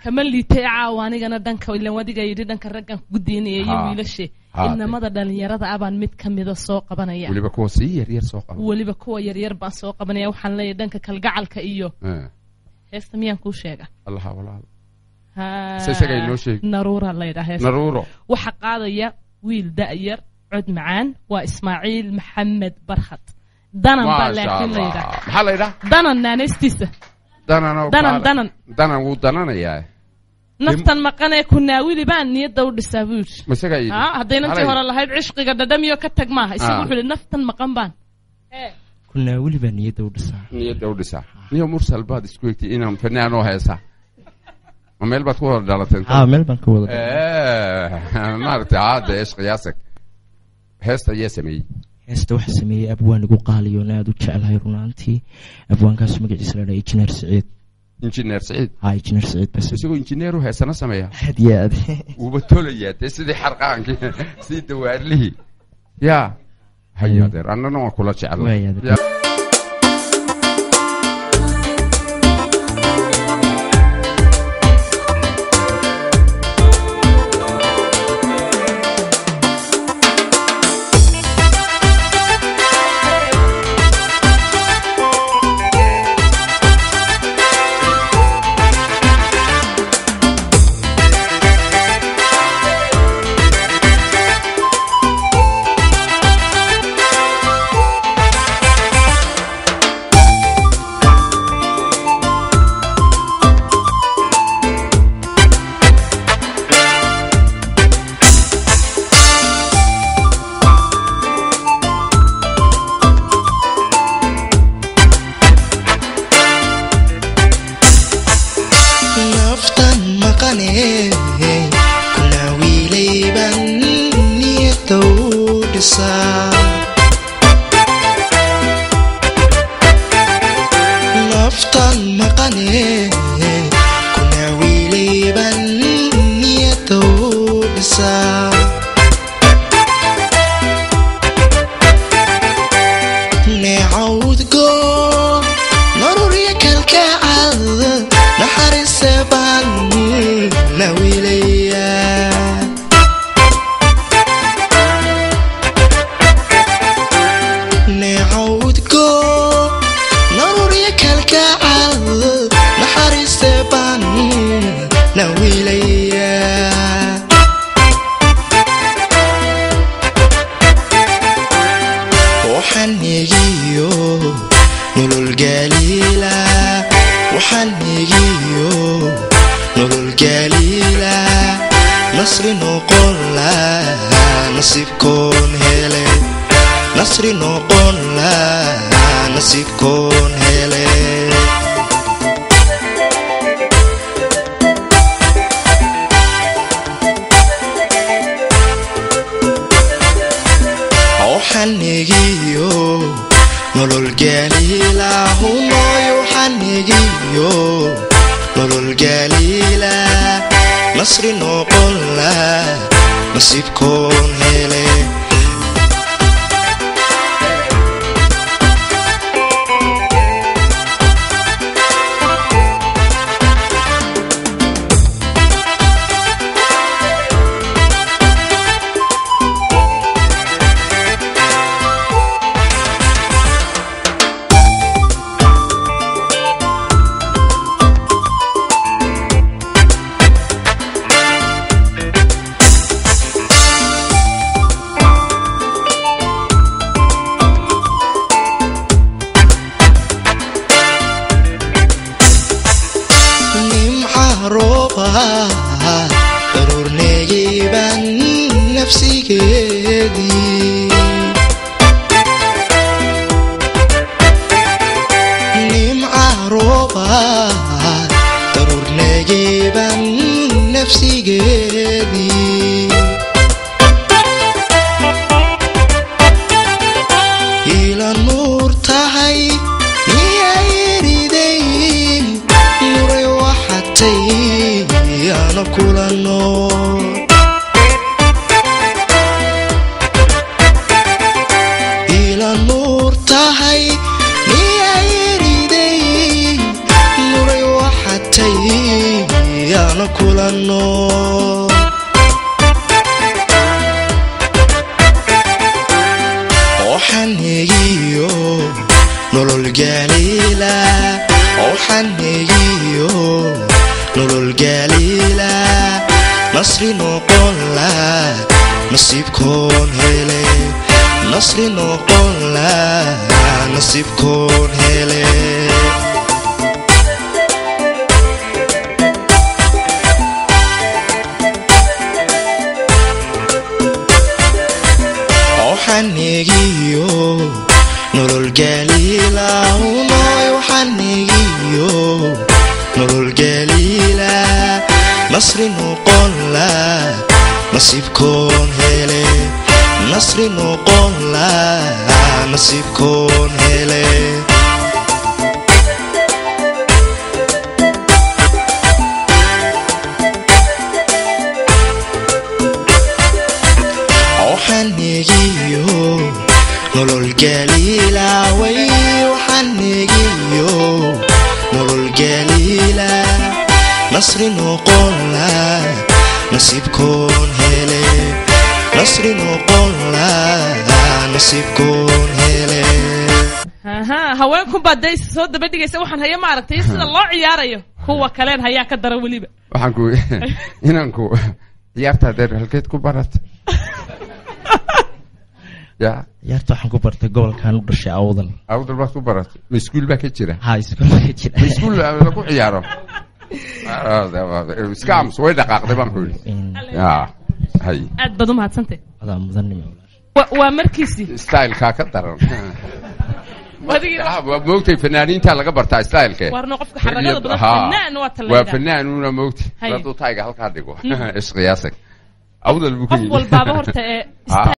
كمان اللي تعاوني أنا دنك ولا ودي جاي دنك الرجال قديني يميل الشيء إنما ده اللي يرد أبان مت كم إذا سوق بنايا واللي بكوا سير سوق واللي بكوا ير بان سوق بنايا وحن لي دنك كالجعل كأيو هستميان كوشيجا الله والله سيسجى نوشي نرورة الله يده نرورة وحق هذا يا ويل داير عد معان وإسماعيل محمد برخت دانا بالله الله يده محل يده دانا نانستيسه دانا ودانا يا نفتن مقنع كنا ويلي بان نيد دور السابوش مسجى هدينا انت هرا الله هيد عشق قد دميو كتج معها يسوي في نفتن مقام بان كنا ويلي بان نيد دور السا نيو مرسل بعد سكويتي إنهم فنانو هيسا ميل بتكور دالتين ميل بتكور ما رتي عاد إيش قياسك هستا يسمي هستا وحسمي أبوان جو قال يونادو تشعل هاي رونانتي أبوان كاس مجد إسرائيل إنجنير سعيد هاي إنجنير سعيد بس يسوي إنجنير وهسنا سميها هدية وبتوليات سيدي حرقان سيد وارلي يا هيا در أنا نوع كل شيء على Hey yaanu kulanno waxaanigiyo nolol galiila waxaanigiyo nolol galiila nasri noqon la nasiibkoon hele nasri noqon la nasiibkoon hele waxaanigiyo nolol galiila unoy waxaanigiyo nolol galiila nasri noqon la nasiibkoon hele nasri noqon la nasiibkoon hele waxaanigiyo nolol galiila way waxaanigiyo nolol galiila nasri noqon la nasiibkoon hele nasri noqon la nasiibkoon hele haweenku baday soo daba dhigaysa waxaan haya ma aragtay sida loo ciyaarayo kuwa kale hayaa ka dara waliba waxaan ku inanku ciyaarta deer halkeed ku barat ya ciyaarta waxaan ku bartay gobolkan u dhashay awdal baad ku baratay iskuul baa ka jira iskuul baa ka jira iskuul lagu ciyaaro scams way dhaqaaqday baan ku ya hay aad baad u mahadsantay adaa mudanimo waa markiisii style-ka ka daran waa moogtay fanaaniinta laga bartaa style-ka warna qofka xaragada badan fanaan waa talada waa fanaan una moogtay la duu tayga halka dhigo isqiyaasay awdal buu ku qof walba horta